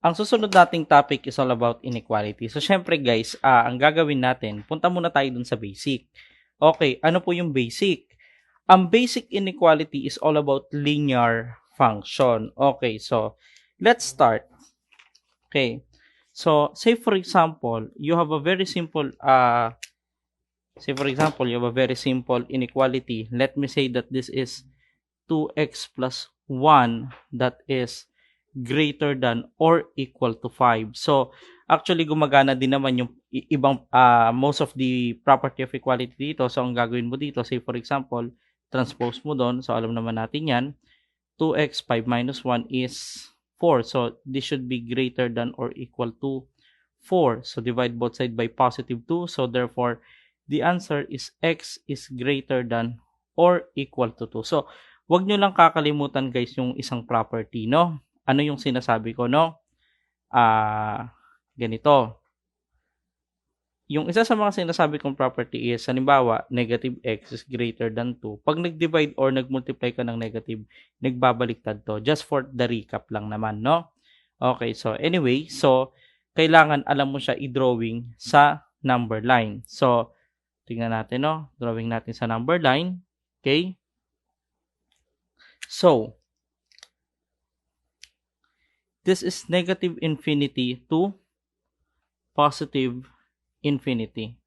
Ang susunod nating topic is all about inequality. So, syempre guys, ang gagawin natin, punta muna tayo dun sa basic. Okay, ano po yung basic? Ang basic inequality is all about linear function. Okay, so, let's start. Okay, so, say for example, you have a very simple, inequality. Let me say that this is 2x plus 1 that is greater than or equal to 5. So, actually, gumagana din naman yung ibang, most of the property of equality dito. So, ang gagawin mo dito, say for example, transpose mo doon. So, alam naman natin yan. 2x, 5 minus 1 is 4. So, this should be greater than or equal to 4. So, divide both sides by positive 2. So, therefore, the answer is x is greater than or equal to 2. So, wag nyo lang kakalimutan guys yung isang property, no? Ano yung sinasabi ko, no? Ganito. Yung isa sa mga sinasabi kong property is, halimbawa, negative x is greater than 2. Pag nag-divide or nag-multiply ka ng negative, nagbabaliktad to. Just for the recap lang naman, no? Okay, so anyway, so kailangan alam mo siya i-drawing sa number line. So, tingnan natin, no? Drawing natin sa number line. Okay? So, this is negative infinity to positive infinity.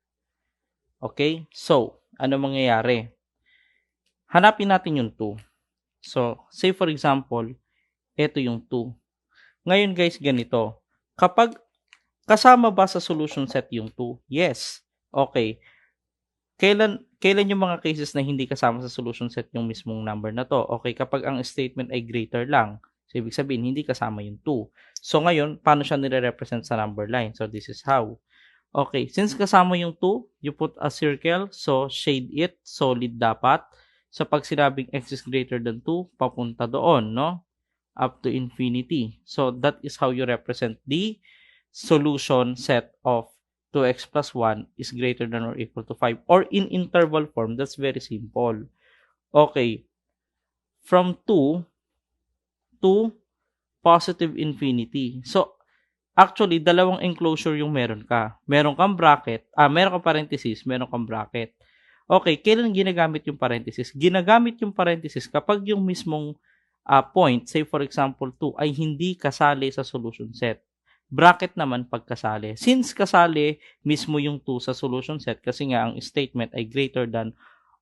Okay? So, ano mangyayari? Hanapin natin yung 2. So, say for example, ito yung 2. Ngayon guys, ganito. Kapag kasama ba sa solution set yung 2? Yes. Okay. Kailan yung mga cases na hindi kasama sa solution set yung mismong number na to? Okay, kapag ang statement ay greater lang. So, ibig sabihin, hindi kasama yung 2. So, ngayon, paano siya nire-represent sa number line? So, this is how. Okay, since kasama yung 2, you put a circle. So, shade it. Solid dapat. So, pag sinabing x is greater than 2, papunta doon, no? Up to infinity. So, that is how you represent the solution set of 2x plus 1 is greater than or equal to 5. Or in interval form, that's very simple. Okay. From 2 to positive infinity. So, actually, dalawang enclosure yung meron ka. Meron kang bracket, meron kang parenthesis, meron kang bracket. Okay, kailan ginagamit yung parenthesis? Ginagamit yung parenthesis kapag yung mismong point, say for example 2, ay hindi kasali sa solution set. Bracket naman pagkasali. Since kasali mismo yung 2 sa solution set kasi nga ang statement ay greater than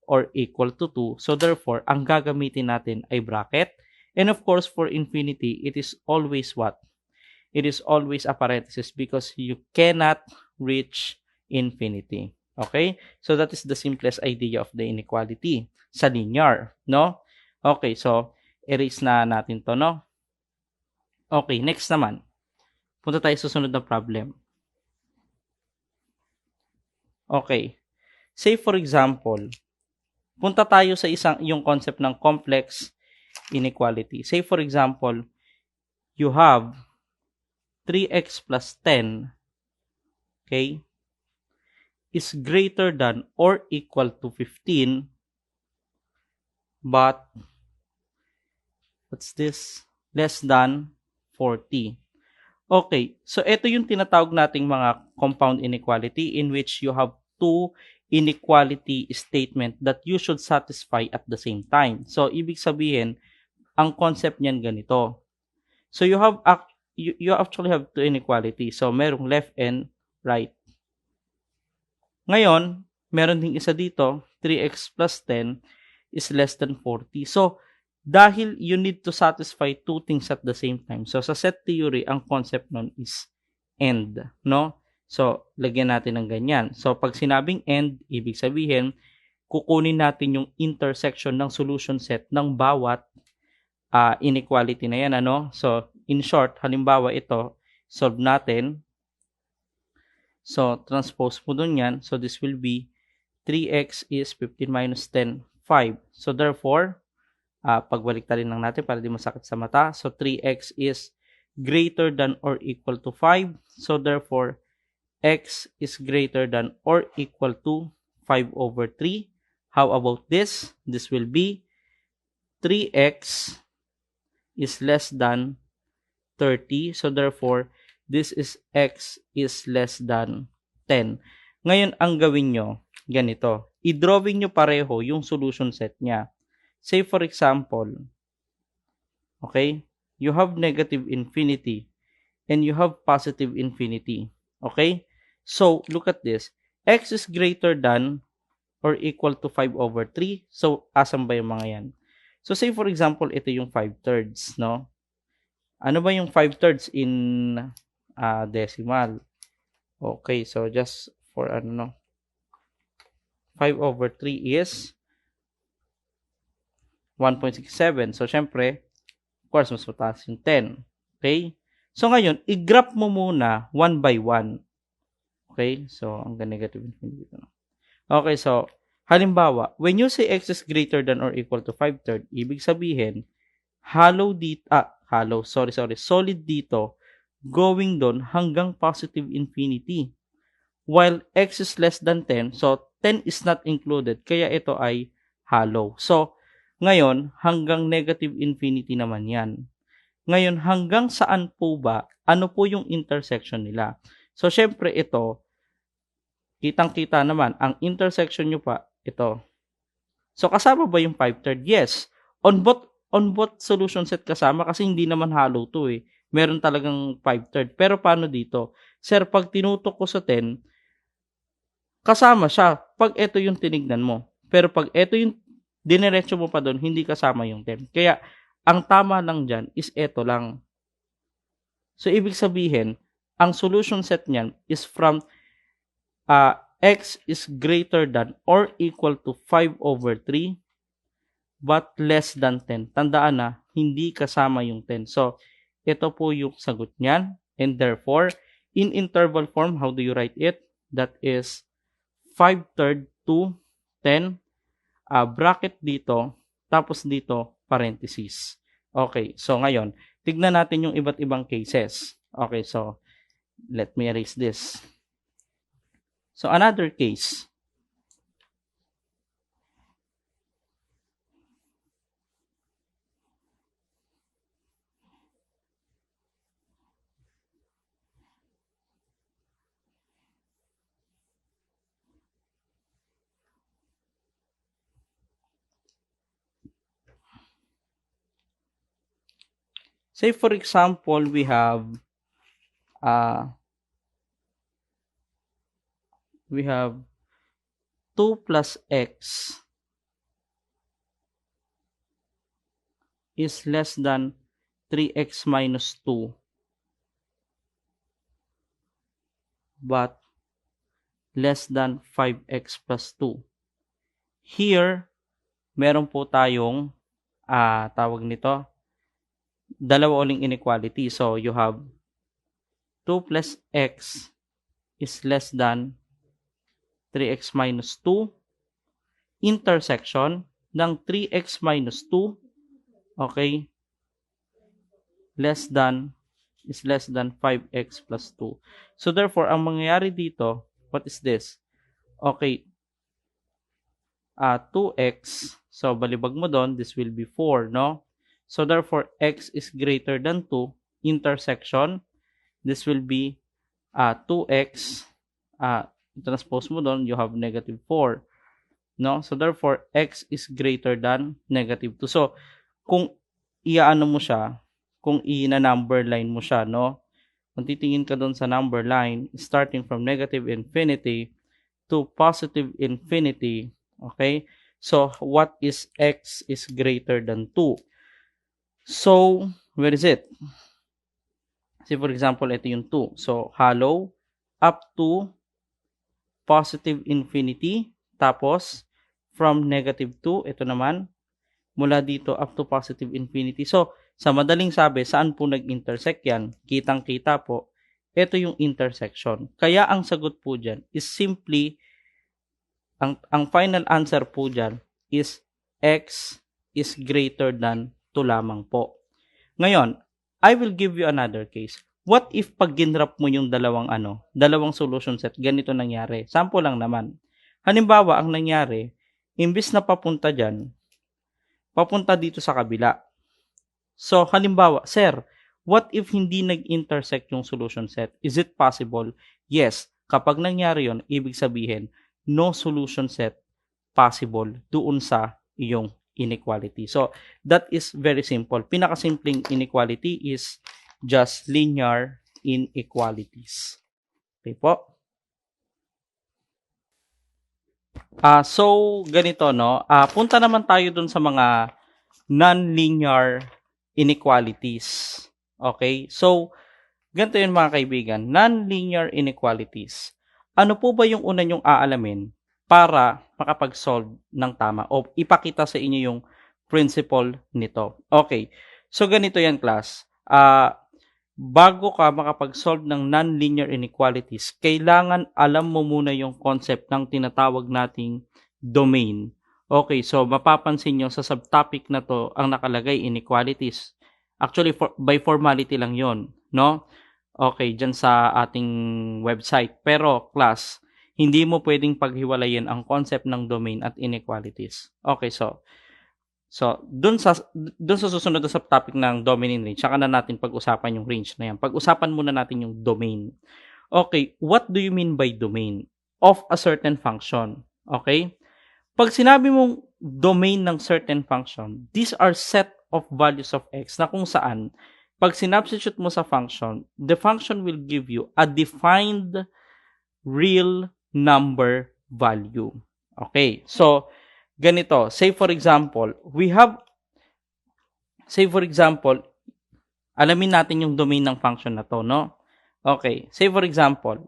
or equal to 2, so therefore, ang gagamitin natin ay bracket. And of course, for infinity, it is always what? It is always a parenthesis because you cannot reach infinity. Okay? So that is the simplest idea of the inequality sa linear, no? Okay, so erase na natin to, no? Okay, next naman. Punta tayo sa susunod na problem. Okay. Say for example, punta tayo sa yung concept ng complex inequality. Say for example, you have 3x plus 10, okay, is greater than or equal to 15, but what's this? Less than 40. Okay, so ito yung tinatawag nating mga compound inequality in which you have two inequality statement that you should satisfy at the same time. So, ibig sabihin, ang concept niyan ganito. So, you actually have two inequality. So, merong left and right. Ngayon, meron ding isa dito, 3x plus 10 is less than 40. So, dahil you need to satisfy two things at the same time. So, sa set theory, ang concept nun is and, no? So, lagyan natin ng ganyan. So, pag sinabing and, ibig sabihin, kukunin natin yung intersection ng solution set ng bawat inequality na yan, ano? So, in short, halimbawa ito, solve natin. So, transpose mo dun yan. So, this will be 3x is 15 minus 10, 5. So, therefore, pagbalik-tarin lang natin para di masakit sa mata. So, 3x is greater than or equal to 5. So, therefore, x is greater than or equal to 5 over 3. How about this? This will be 3x is less than 30. So, therefore, this is x is less than 10. Ngayon, ang gawin nyo, ganito. I-drawing nyo pareho yung solution set niya. Say, for example, okay, you have negative infinity and you have positive infinity. Okay? So, look at this. X is greater than or equal to 5 over 3. So, asan ba yung mga yan? So, say for example, ito yung 5/3, no? Ano ba yung 5/3 in decimal? Okay, so just for 5 over 3 is 1.67. So, syempre, of course, mas mataas yung 10. Okay? So, ngayon, i-graph mo muna 1 by 1. Okay? So, ang negative infinity dito. Okay, so, halimbawa, when you say x is greater than or equal to 5/3, ibig sabihin, solid dito, going doon hanggang positive infinity. While x is less than 10, so 10 is not included, kaya ito ay hollow. So, ngayon, hanggang negative infinity naman yan. Ngayon, hanggang saan po ba? Ano po yung intersection nila? So, syempre ito, kitang-kita naman, ang intersection nyo pa, ito. So, kasama ba yung 5/3? Yes. On both solution set kasama kasi hindi naman hollow to eh. Meron talagang 5/3. Pero paano dito? Sir, pag tinutok ko sa 10, kasama siya pag ito yung tinignan mo. Pero pag ito yung diniretso mo pa doon, hindi kasama yung 10. Kaya, ang tama lang dyan is ito lang. So, ibig sabihin, ang solution set niyan is from x is greater than or equal to 5 over 3 but less than 10. Tandaan na, hindi kasama yung 10. So, ito po yung sagot niyan. And therefore, in interval form, how do you write it? That is 5/3 to 10. Bracket dito, tapos dito, parenthesis. Okay, so ngayon, tignan natin yung iba't ibang cases. Okay, so, let me erase this. So, another case. Say, for example, we have 2 plus x is less than 3x minus 2 but less than 5x plus 2. Here, meron po tayong tawag nito, dalawa uling inequality. So, you have 2 plus x is less than 3x minus 2 intersection ng 3x minus 2, okay, is less than 5x plus 2. So, therefore, ang mangyayari dito, what is this? Okay, 2x, so balibag mo doon, this will be 4, no? So, therefore, x is greater than 2, intersection, this will be 2x, transpose mo doon, you have negative 4, no? So, therefore, x is greater than negative 2. So, kung iaano mo siya, kung i-number line mo siya, no? Kung titingin ka doon sa number line, starting from negative infinity to positive infinity, okay? So, what is x is greater than 2? So, where is it? See, for example, ito yung 2. So, hollow up to positive infinity. Tapos, from negative 2, ito naman, mula dito up to positive infinity. So, sa madaling sabi, saan po nag-intersect yan? Kitang-kita po, ito yung intersection. Kaya ang sagot po dyan is simply, ang final answer po dyan is x is greater than 2 lamang po. Ngayon, I will give you another case. What if pag ginrap mo yung dalawang solution set, ganito nangyari? Sample lang naman. Halimbawa, ang nangyari, imbis na papunta dyan, papunta dito sa kabila. So, halimbawa, sir, What if hindi nag-intersect yung solution set? Is it possible? Yes. Kapag nangyari yon, ibig sabihin, no solution set possible doon sa iyong inequality. So, that is very simple. Pinakasimpleng inequality is just linear inequalities. Okay po? So, ganito, no? Punta naman tayo dun sa mga non-linear inequalities. Okay? So, ganito yun mga kaibigan. Non-linear inequalities. Ano po ba yung una nyong aalamin para makapag-solve ng tama o ipakita sa inyo yung principle nito? Okay. So, ganito yan, class. Bago ka makapag-solve ng non-linear inequalities, kailangan alam mo muna yung concept ng tinatawag nating domain. Okay, so mapapansin nyo sa subtopic na to ang nakalagay inequalities. Actually, by formality lang yon, no? Okay, dyan sa ating website. Pero, class, hindi mo pwedeng paghiwalayin ang concept ng domain at inequalities. Okay, so dun sa susunod na subtopic ng domain and range, saka na natin pag-usapan yung range na yan. Pag-usapan muna natin yung domain. Okay, what do you mean by domain? Of a certain function. Okay? Pag sinabi mong domain ng certain function, these are set of values of x na kung saan, pag sinubstitute mo sa function, the function will give you a defined real number value. Okay, so, ganito, say for example, alamin natin yung domain ng function na to, no? Okay, say for example,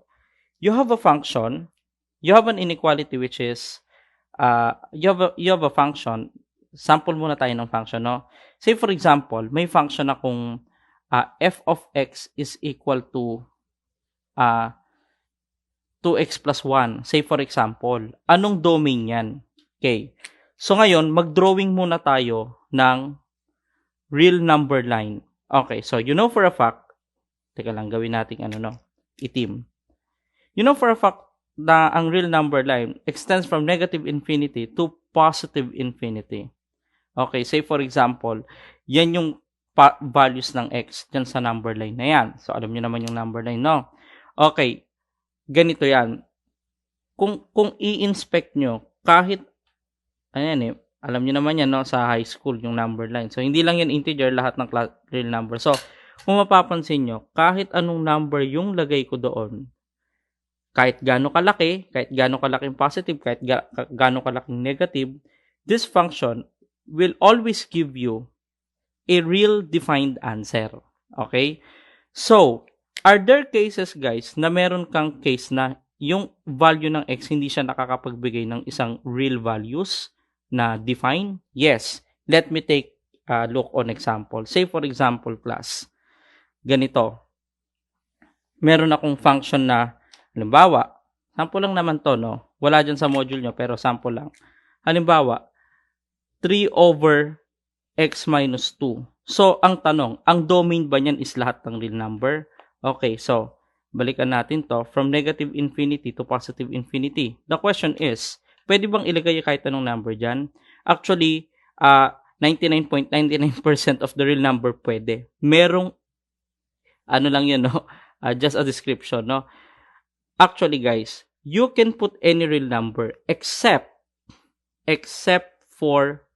you have a function, you have an inequality which is, you have a function, sample muna tayo ng function, no? Say for example, may function na kung f of x is equal to 2x plus 1. Say for example, anong domain yan? Okay. So ngayon, mag-drawing muna tayo ng real number line. Okay, so you know for a fact, teka lang, gawin natin itim. You know for a fact na ang real number line extends from negative infinity to positive infinity. Okay, say for example, yan yung values ng x dyan sa number line na yan. So alam niyo naman yung number line, no? Okay, ganito yan. Kung i-inspect nyo, kahit ayan alam niyo naman yan, no, sa high school yung number line. So hindi lang yan integer, lahat ng real number. So kung mapapansin nyo, kahit anong number yung lagay ko doon, kahit gaano kalaki, kahit gaano kalaking positive, kahit gaano kalaking negative, this function will always give you a real defined answer. Okay? So, are there cases, guys, na meron kang case na yung value ng x hindi siya nakakapagbigay ng isang real values na define? Yes. Let me take a look on example. Say for example, class, ganito. Meron akong function na, halimbawa, sample lang naman to, no? Wala dyan sa module nyo, pero sample lang. Halimbawa, 3 over x minus 2. So, ang tanong, ang domain ba niyan is lahat ng real number? Okay, so, balikan natin to from negative infinity to positive infinity. The question is, pwede bang ilagay kahit anong number dyan? Actually, 99.99% of the real number pwede. Merong, lang yun, no? Just a description, no? Actually, guys, you can put any real number except for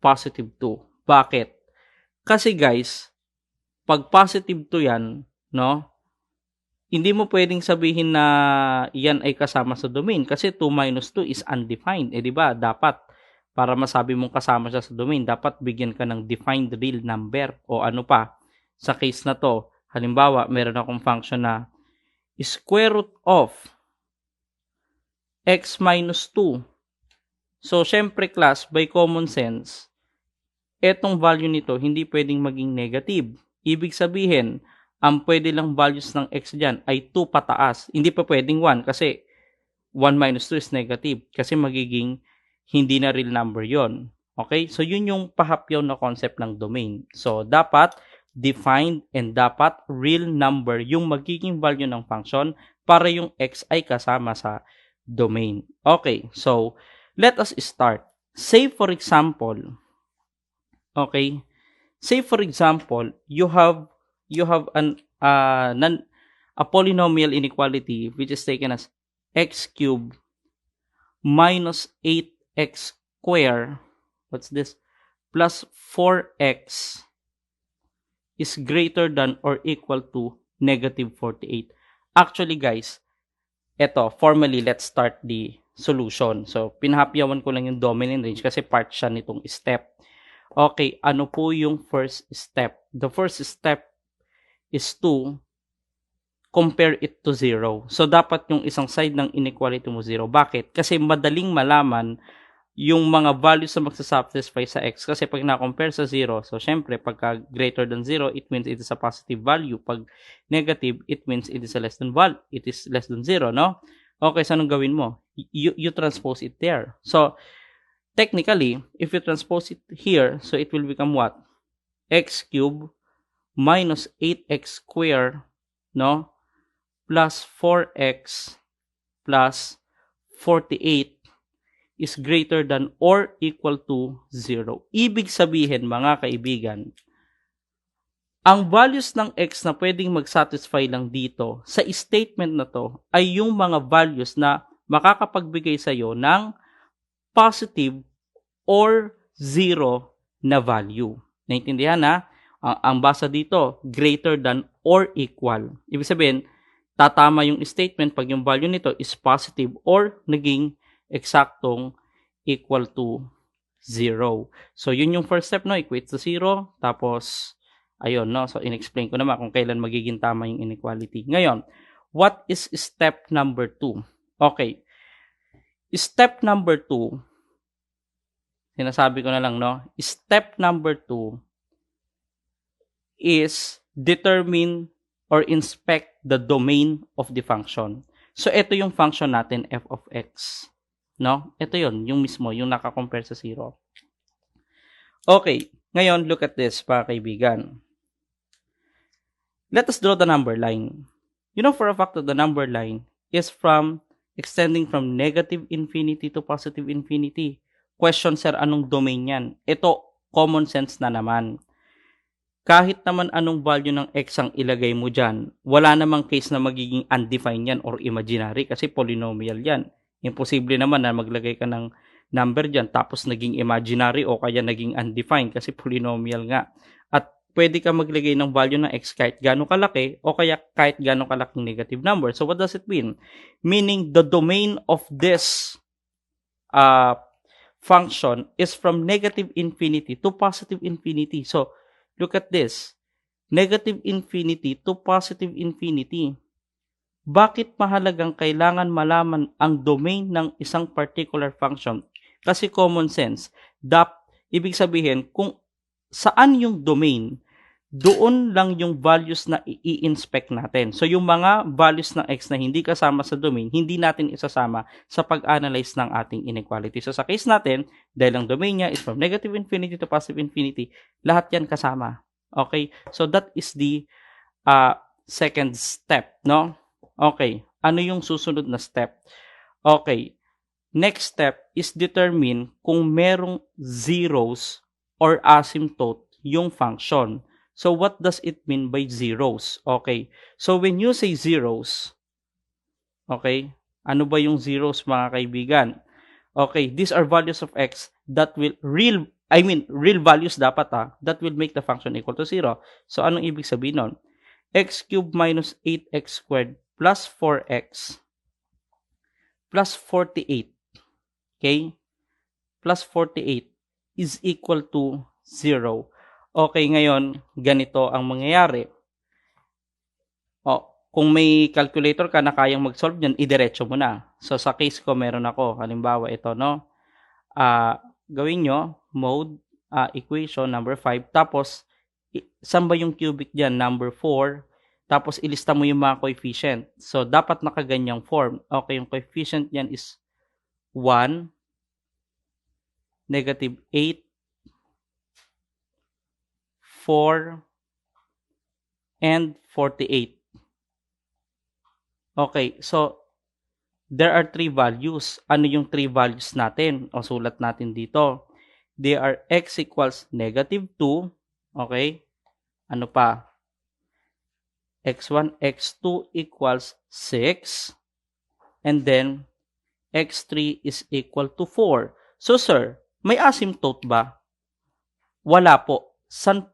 positive 2. Bakit? Kasi guys, pag positive 2 yan, no? Hindi mo pwedeng sabihin na yan ay kasama sa domain kasi 2 minus 2 is undefined. Eh, di ba? Dapat, para masabi mong kasama siya sa domain, dapat bigyan ka ng defined real number o ano pa. Sa case na to, halimbawa, meron akong function na square root of x minus 2. So, syempre class, by common sense, etong value nito hindi pwedeng maging negative. Ibig sabihin, ang pwede lang values ng x dyan ay 2 pataas. Hindi pa pwedeng 1 kasi 1 minus 2 is negative kasi magiging hindi na real number yon. Okay? So, yun yung pahapyaw na concept ng domain. So, dapat defined and dapat real number yung magiging value ng function para yung x ay kasama sa domain. Okay, so let us start. Say for example, you have you have a polynomial inequality which is taken as x cubed minus 8x squared, what's this, plus 4x is greater than or equal to negative 48. Actually, guys, eto, formally, let's start the solution. So, pinahapyawan ko lang yung domain and range kasi part siya nitong step. Okay, ano po yung first step? The first step is to compare it to 0. So, dapat yung isang side ng inequality mo 0. Bakit? Kasi madaling malaman yung mga values na magsasatisfy sa x. Kasi pag na-compare sa 0, so syempre, pagka greater than 0, it means it is a positive value. Pag negative, it means it is a less than 0, no? Okay, so anong gawin mo? You transpose it there. So, technically, if you transpose it here, so it will become what? X cubed minus 8x squared, no? Plus 4x plus 48 is greater than or equal to 0. Ibig sabihin, mga kaibigan, ang values ng x na pwedeng mag-satisfy lang dito sa statement na to ay yung mga values na makakapagbigay sa'yo ng positive or 0 na value. Naintindihan na? Ang basa dito, greater than or equal. Ibig sabihin, tatama yung statement pag yung value nito is positive or naging eksaktong equal to 0. So, yun yung first step, no? Equate to 0. Tapos, ayun, no? So, in-explain ko naman kung kailan magiging tama yung inequality. Ngayon, what is step number 2? Okay. Step number 2, sinasabi ko na lang, no? Step number 2 is determine or inspect the domain of the function. So, ito yung function natin, f of x. No? Ito yon, yung mismo, yung naka-compare sa 0. Okay, ngayon, look at this, mga kaibigan. Let us draw the number line. You know for a fact that the number line is extending from negative infinity to positive infinity. Question, sir, anong domain yan? Ito, common sense na naman. Kahit naman anong value ng x ang ilagay mo dyan, wala namang case na magiging undefined yan or imaginary kasi polynomial yan. Imposible naman na maglagay ka ng number dyan tapos naging imaginary o kaya naging undefined kasi polynomial nga. At pwede ka maglagay ng value ng x kahit gano'ng kalaki o kaya kahit gano'ng kalaking negative number. So what does it mean? Meaning the domain of this function is from negative infinity to positive infinity. So look at this. Negative infinity to positive infinity. Bakit mahalagang kailangan malaman ang domain ng isang particular function? Kasi common sense. Ibig sabihin, kung saan yung domain, doon lang yung values na i-inspect natin. So, yung mga values ng x na hindi kasama sa domain, hindi natin isasama sa pag-analyze ng ating inequality. So, sa case natin, dahil ang domain niya is from negative infinity to positive infinity, lahat yan kasama. Okay? So, that is the second step, no? Okay, ano yung susunod na step? Okay, next step is determine kung merong zeros or asymptote yung function. So, what does it mean by zeros? Okay, so when you say zeros, okay, ano ba yung zeros, mga kaibigan? Okay, these are values of x that will real values dapat that will make the function equal to 0. So, anong ibig sabihin nun? X cubed minus 8x squared plus 4x plus 48, okay, plus 48 is equal to 0. Okay, ngayon, ganito ang mangyayari. Kung may calculator ka na kayang mag-solve yan, idiretso mo na. So, sa case ko, meron ako. Halimbawa, ito, no? Gawin nyo, mode, equation, number 5. Tapos, saan ba yung cubic dyan? Number 4. Tapos, ilista mo yung mga coefficient. So, dapat nakaganyang form. Okay, yung coefficient yan is 1, negative 8, 4, and 48. Okay, so, there are 3 values. Ano yung 3 values natin? O, sulat natin dito. They are x equals negative 2. Okay? Ano pa? x1, x2 equals 6, and then x3 is equal to 4. So, sir, may asymptote ba? Wala po.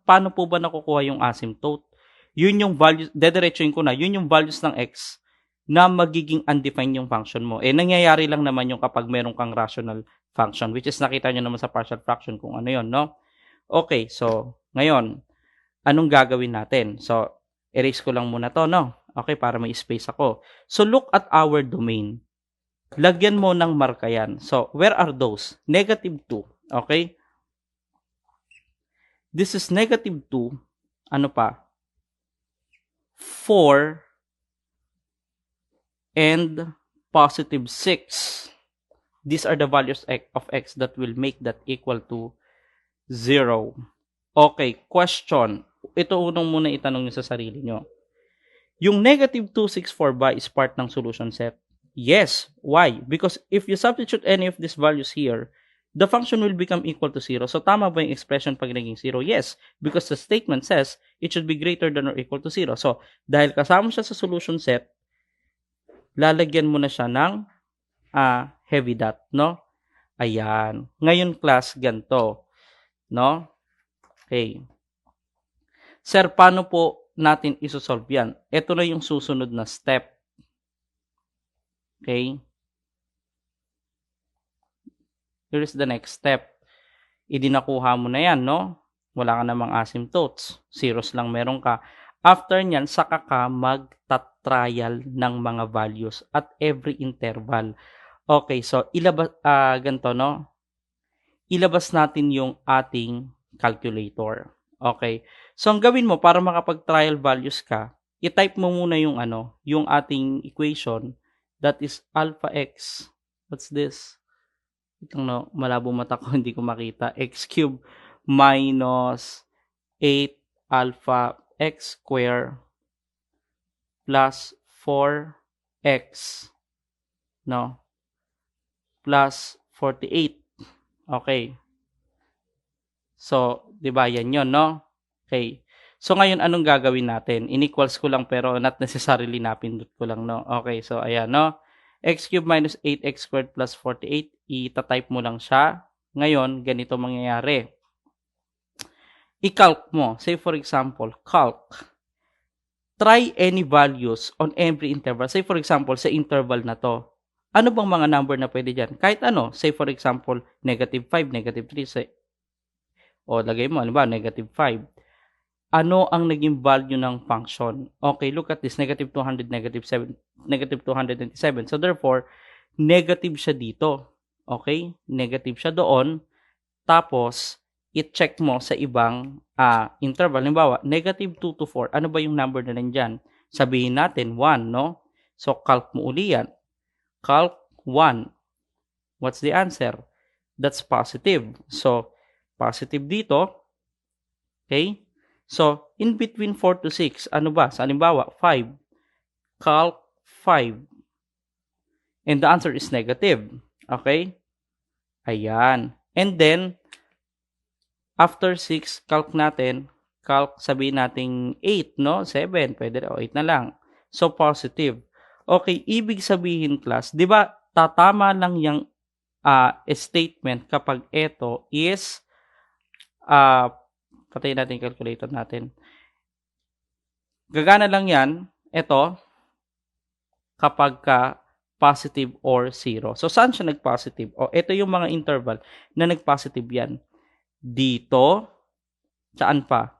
Paano po ba nakukuha yung asymptote? Yun yung values, dediretsuin ko na, yun yung values ng x na magiging undefined yung function mo. Nangyayari lang naman yung kapag meron kang rational function, which is nakita nyo naman sa partial fraction kung ano yun, no? Okay, so, ngayon, anong gagawin natin? So, erase ko lang muna to, no? Okay, para may space ako. So, look at our domain. Lagyan mo ng marka yan. So, where are those? Negative 2. Okay? This is negative 2. Ano pa? 4 and positive 6. These are the values of x that will make that equal to 0. Okay, question. Ito unang muna itanong nyo sa sarili nyo. Yung negative 264 ba is part ng solution set? Yes. Why? Because if you substitute any of these values here, the function will become equal to 0. So, tama ba yung expression pag naging 0? Yes. Because the statement says it should be greater than or equal to 0. So, dahil kasama siya sa solution set, lalagyan mo na siya ng heavy dot, no? Ayan. Ngayon, class, ganito. No? Okay. Sir, paano po natin isosolve yan? Ito na yung susunod na step. Okay? Here is the next step. Idinakuha mo na yan, no? Wala ka namang asymptotes. Zeros lang meron ka. After nyan, saka ka magta-trial ng mga values at every interval. Okay, so ganito, no? Ilabas natin yung ating calculator. Okay. So, ang gawin mo para makapag-trial values ka, i-type mo muna yung yung ating equation. That is alpha x. What's this? No, malabo mata ko, hindi ko makita. X cubed minus 8 alpha x square plus 4x, no? Plus 48. Okay. So, di ba yan yun, no? Okay. So, ngayon, anong gagawin natin? In-equals ko lang pero not necessarily napindot ko lang, no? Okay. So, ayan, no? X cubed minus 8x squared plus 48. Ita-type mo lang siya. Ngayon, ganito mangyayari. I-calc mo. Say, for example, calc. Try any values on every interval. Say, for example, sa interval na to. Ano bang mga number na pwede dyan? Kahit ano. Say, for example, negative 5, negative 3. Say, lagay mo, ano ba? Negative 5. Ano ang naging value ng function? Okay, look at this. Negative 200, negative 7, negative 227. So, therefore, negative siya dito. Okay? Negative siya doon. Tapos, i-check mo sa ibang interval. Halimbawa, negative 2 to 4. Ano ba yung number na nandyan? Sabihin natin, 1, no? So, calc mo uli yan. Calc 1. What's the answer? That's positive. So, positive dito. Okay? So, in between 4 to 6, ano ba? Sa halimbawa, 5. Calc 5. And the answer is negative. Okay? Ayan. And then, after 6, calc natin. Calc, sabihin natin 8, no? 7. Pwede, 8 na lang. So, positive. Okay, ibig sabihin, class, di ba, tatama lang yung statement kapag ito is patayin natin yung calculator natin. Gagana lang yan, ito, kapag positive or 0. So, saan siya nag-positive? Ito yung mga interval na nag-positive yan. Dito, saan pa?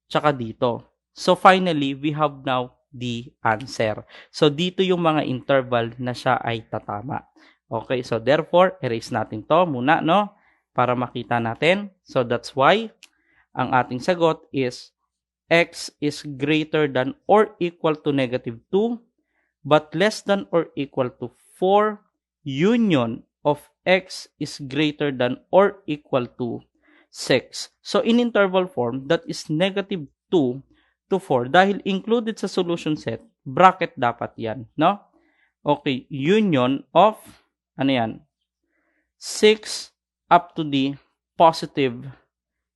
Tsaka dito. So, finally, we have now the answer. So, dito yung mga interval na siya ay tatama. Okay, so therefore, erase natin to muna, no? Para makita natin. So, that's why ang ating sagot is x is greater than or equal to negative 2 but less than or equal to 4 union of x is greater than or equal to 6. So, in interval form, that is negative 2 to 4. Dahil included sa solution set, bracket dapat yan, no? Okay, union of, 6 up to the positive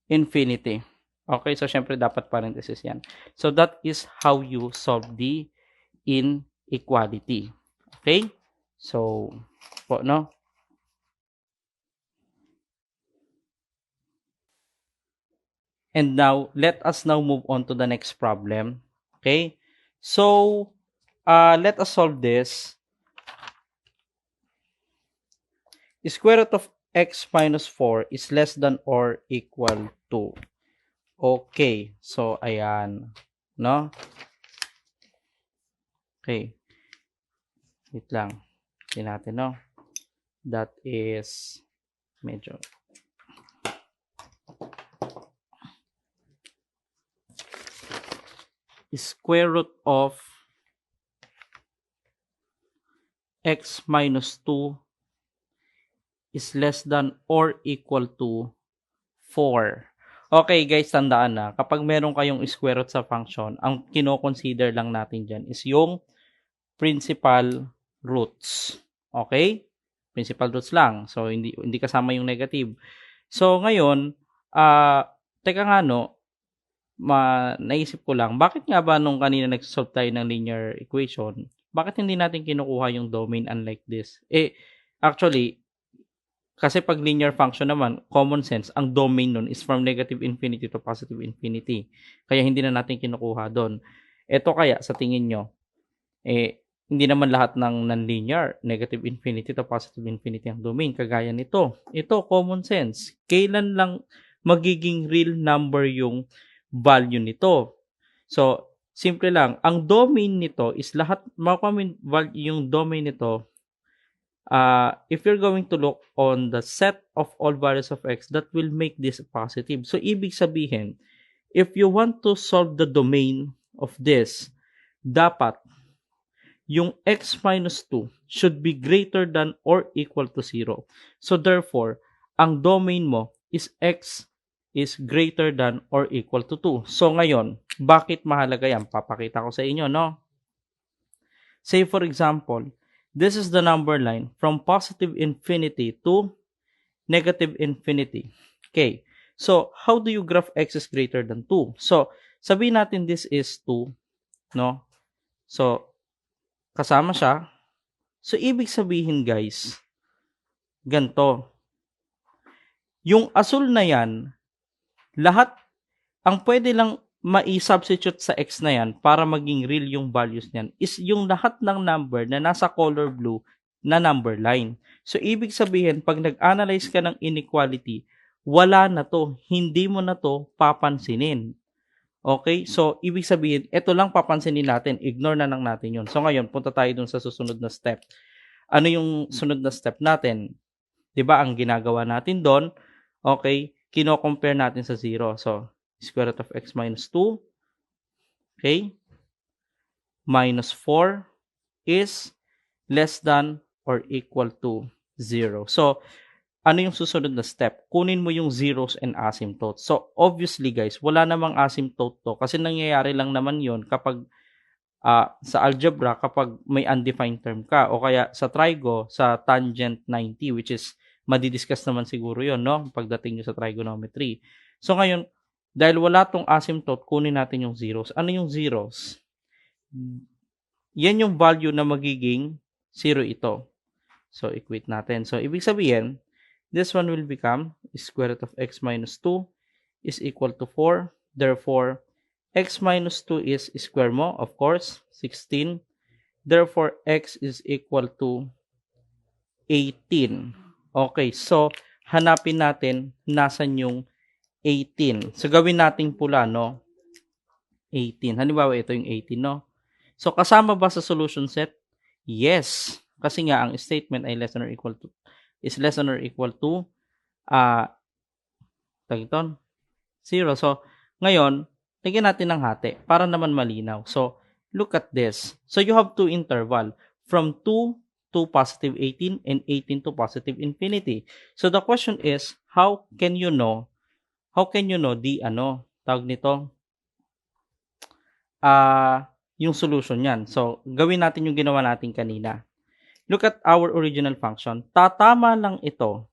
infinity. Okay, so syempre dapat parenthesis yan. So that is how you solve the inequality. Okay? So, po, no? And now, let us now move on to the next problem. Okay? So, let us solve this. Square root of x minus 4 is less than or equal to. Okay. So, ayan. No? Okay. Wait lang. Tingnan natin, no? That is medyo square root of x minus 2 is less than or equal to 4. Okay guys, tandaan na, kapag meron kayong square root sa function, ang kino-consider lang natin dyan is yung principal roots. Okay? Principal roots lang. So, hindi kasama yung negative. So, ngayon, teka nga no, naisip ko lang, bakit nga ba nung kanina nag-solve tayo ng linear equation, bakit hindi natin kinukuha yung domain unlike this? Actually, kasi pag linear function naman, common sense, ang domain nun is from negative infinity to positive infinity. Kaya hindi na natin kinukuha doon. Ito kaya, sa tingin nyo, hindi naman lahat ng non-linear, negative infinity to positive infinity ang domain. Kagaya nito. Ito, common sense. Kailan lang magiging real number yung value nito? So, simple lang. Ang domain nito is lahat, yung domain nito, if you're going to look on the set of all values of x, that will make this positive. So, ibig sabihin, if you want to solve the domain of this, dapat yung x minus 2 should be greater than or equal to 0. So, therefore, ang domain mo is x is greater than or equal to 2. So, ngayon, bakit mahalaga yan? Papakita ko sa inyo, no? Say, for example, this is the number line from positive infinity to negative infinity. Okay. So, how do you graph x is greater than 2? So, sabihin natin this is 2, no? So, kasama siya. So, ibig sabihin, guys, ganito. Yung asul na yan, lahat, ang pwede lang mai-substitute sa x na yan para maging real yung values niyan is yung lahat ng number na nasa color blue na number line. So, ibig sabihin, pag nag-analyze ka ng inequality, wala na to. Hindi mo na to papansinin. Okay? So, ibig sabihin, ito lang papansinin natin. Ignore na lang natin yun. So, ngayon, punta tayo dun sa susunod na step. Ano yung sunod na step natin? Diba, ang ginagawa natin doon, okay, kino-compare natin sa 0. So, square root of x minus 2, okay, minus 4 is less than or equal to 0. So, ano yung susunod na step? Kunin mo yung zeros and asymptotes. So, obviously guys, wala namang asymptote to kasi nangyayari lang naman yon kapag sa algebra, kapag may undefined term ka o kaya sa trigo, sa tangent 90, which is madidiscuss naman siguro yon, no? Pagdating nyo sa trigonometry. So, ngayon, dahil wala tong asymptote, kunin natin yung zeros. Ano yung zeros? Yan yung value na magiging 0 ito. So, equate natin. So, ibig sabihin, this one will become square root of x minus 2 is equal to 4. Therefore, x minus 2 is square mo, of course, 16. Therefore, x is equal to 18. Okay, so, hanapin natin nasan yung 18. So, gawin nating pula, no? 18. Halimbawa, ito yung 18, no? So, kasama ba sa solution set? Yes. Kasi nga, ang statement ay less than or equal to, is less than or equal to, 0. So, ngayon, lagyan natin ng hati para naman malinaw. So, look at this. So, you have two interval from 2 to positive 18 and 18 to positive infinity. So, the question is, how can you know the, tawag nito, yung solution yan. So, gawin natin yung ginawa natin kanina. Look at our original function. Tatama lang ito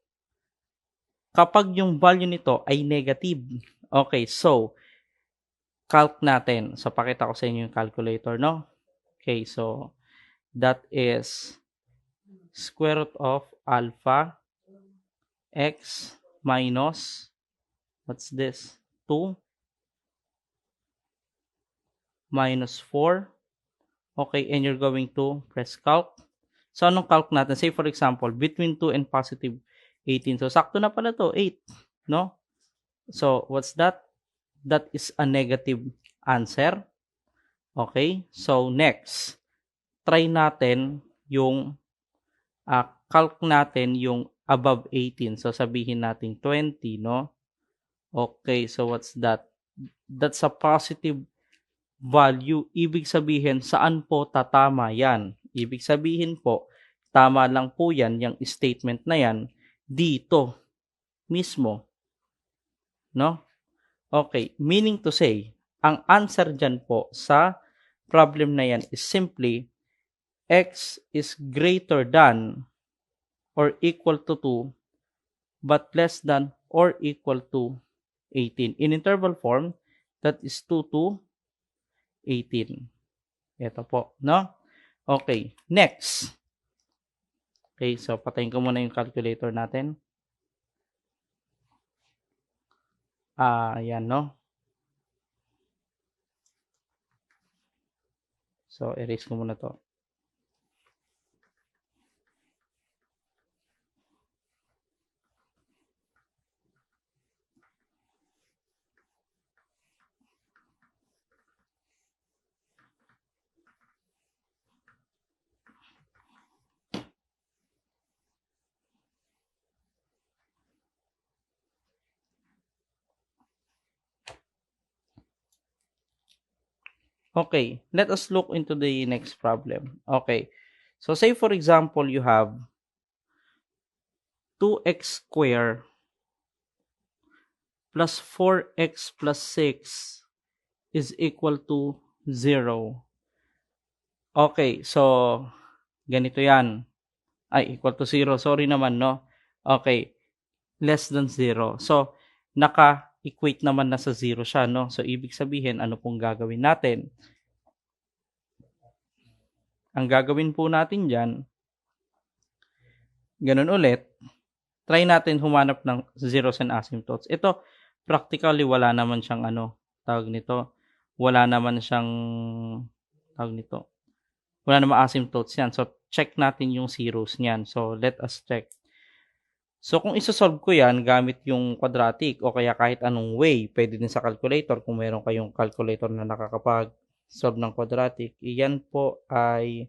kapag yung value nito ay negative. Okay, so, calc natin. So, pakita ko sa inyo yung calculator, no? Okay, so, that is square root of alpha x minus, what's this? 2 minus 4. Okay, and you're going to press calc. So, anong calc natin? Say, for example, between 2 and positive 18. So, sakto na pala to, 8. No? So, what's that? That is a negative answer. Okay? So, next, try natin yung calc natin yung above 18. So, sabihin natin 20, no? Okay, so what's that? That's a positive value. Ibig sabihin, saan po tatama yan? Ibig sabihin po, tama lang po yan, yung statement na yan, dito mismo. No? Okay, meaning to say, ang answer dyan po sa problem na yan is simply x is greater than or equal to 2 but less than or equal to 18. In interval form, that is 2 to 18. Ito po, no? Okay, next. Okay, so patayin ko muna yung calculator natin. Ayan, no? So, erase ko muna to. Okay, let us look into the next problem. Okay, so say for example, you have 2x squared plus 4x plus 6 is equal to 0. Okay, so ganito yan. Ay, equal to 0. Sorry naman, no? Okay, less than 0. So, naka-equate naman na sa 0 siya, no? So, ibig sabihin, ano pong gagawin natin? Ang gagawin po natin dyan, ganun ulit, try natin humanap ng zeros and asymptotes. Ito, practically, wala naman siyang tawag nito. Wala naman siyang, tawag nito. Wala naman asymptotes yan. So, check natin yung zeros niyan. So, let us check. So, kung isosolve ko yan gamit yung quadratic o kaya kahit anong way, pwede din sa calculator kung meron kayong calculator na nakakapag-solve ng quadratic. Iyan po ay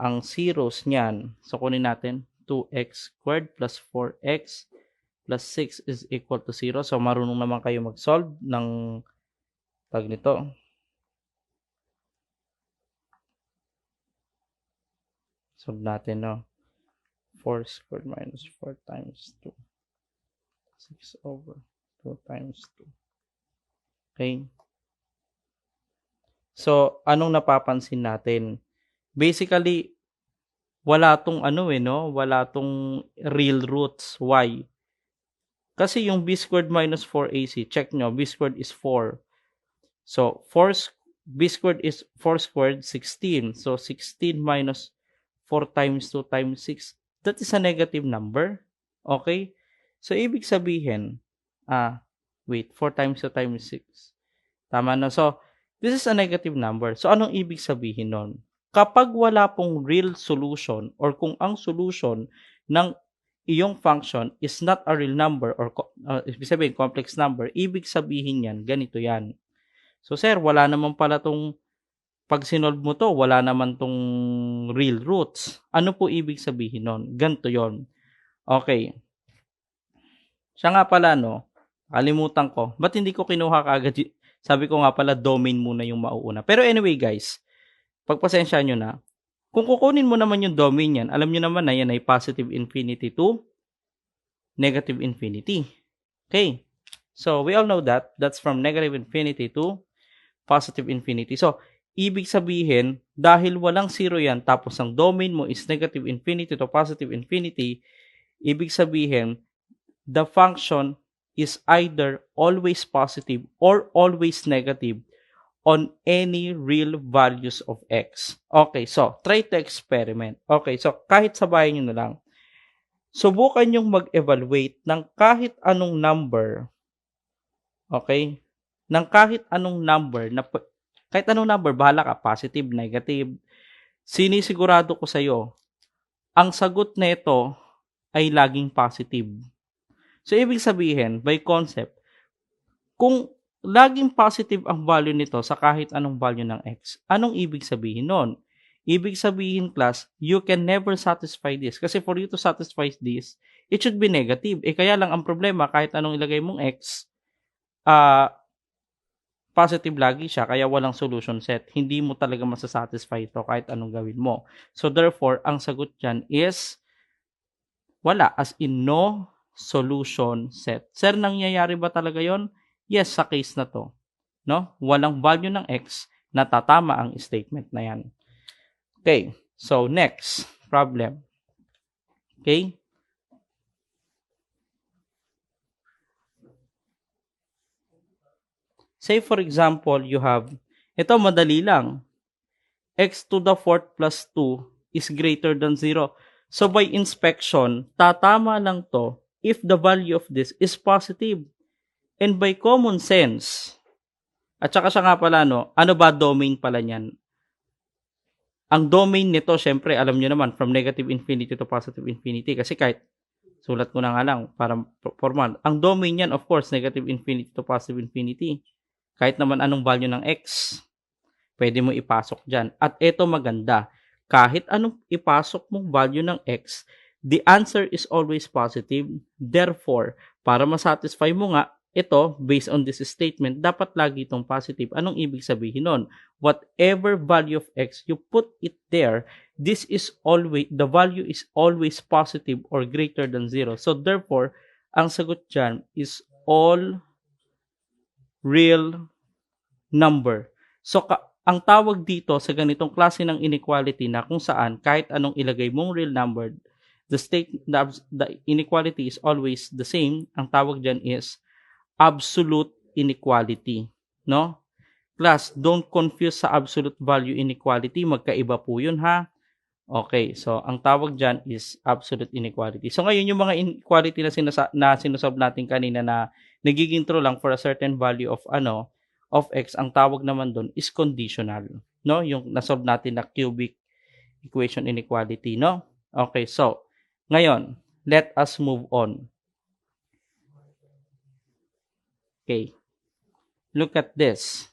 ang zeros niyan. So, kunin natin 2x squared plus 4x plus 6 is equal to 0. So, marunong naman kayo mag-solve ng tag nito. Solve natin, no? 4 squared minus 4 times 2. 6 over 2 times 2. Okay? So, anong napapansin natin? Basically, wala tong wala tong real roots. Why? Kasi yung b squared minus 4ac, check nyo, b squared is 4. So, b squared is 4 squared, 16. So, 16 minus 4 times 2 times 6, that is a negative number. Okay? So, ibig sabihin, 4 times 2 times 6. Tama na. So, this is a negative number. So, anong ibig sabihin nun? Kapag wala pong real solution or kung ang solution ng iyong function is not a real number or ibig sabihin complex number, ibig sabihin yan, ganito yan. So, sir, wala naman pala tong pag sinolve mo to, wala naman tong real roots. Ano po ibig sabihin nun? Ganito yon. Okay. Siya nga pala, no? Kalimutan ko. Ba't hindi ko kinuha kaagad? Sabi ko nga pala, domain muna yung mauuna. Pero anyway, guys, pagpasensya nyo na. Kung kukunin mo naman yung domain yan, alam nyo naman na yan ay positive infinity to negative infinity. Okay. So, we all know that. That's from negative infinity to positive infinity. So, ibig sabihin, dahil walang zero yan, tapos ang domain mo is negative infinity to positive infinity, ibig sabihin, the function is either always positive or always negative on any real values of x. Okay, so try to experiment. Okay, so kahit sa bahay nyo na lang, subukan nyong mag-evaluate ng kahit anong number, okay, ng kahit anong number, bahala ka, positive, negative, sinisigurado ko sa'yo, ang sagot nito ay laging positive. So, ibig sabihin, by concept, kung laging positive ang value nito sa kahit anong value ng x, anong ibig sabihin nun? Ibig sabihin, class, you can never satisfy this. Kasi for you to satisfy this, it should be negative. Kaya lang ang problema, kahit anong ilagay mong x, positive lagi siya, kaya walang solution set. Hindi mo talaga masasatisfy ito kahit anong gawin mo. So, therefore, ang sagot dyan is wala, as in no solution set. Sir, nangyayari ba talaga yon? Yes, sa case na to. No? Walang value ng x na tatama ang statement na yan. Okay, so next problem. Okay? Say for example, you have, ito madali lang, x to the fourth plus 2 is greater than 0. So by inspection, tatama lang to if the value of this is positive. And by common sense, at saka siya nga pala, no, ano ba domain pala niyan? Ang domain nito, syempre, alam nyo naman, from negative infinity to positive infinity. Kasi kahit, sulat ko na nga lang, para formal. Ang domain niyan, of course, negative infinity to positive infinity. Kahit naman anong value ng x, pwede mo ipasok dyan. At ito maganda, kahit anong ipasok mong value ng x, the answer is always positive. Therefore, para masatisfy mo nga, ito, based on this statement, dapat lagi itong positive. Anong ibig sabihin nun? Whatever value of x, you put it there, this is always, the value is always positive or greater than 0. So, therefore, ang sagot dyan is all real number. So, ang tawag dito sa ganitong klase ng inequality na kung saan kahit anong ilagay mong real number, the inequality is always the same. Ang tawag dyan is absolute inequality. No? Class, don't confuse sa absolute value inequality. Magkaiba po yun, ha? Okay, so ang tawag dyan is absolute inequality. So ngayon, yung mga inequality na sinasolve natin kanina na nagiging true lang for a certain value of x, ang tawag naman doon is conditional. No? Yung nasolve natin na cubic equation inequality, no? Okay, so ngayon, let us move on. Okay. Look at this.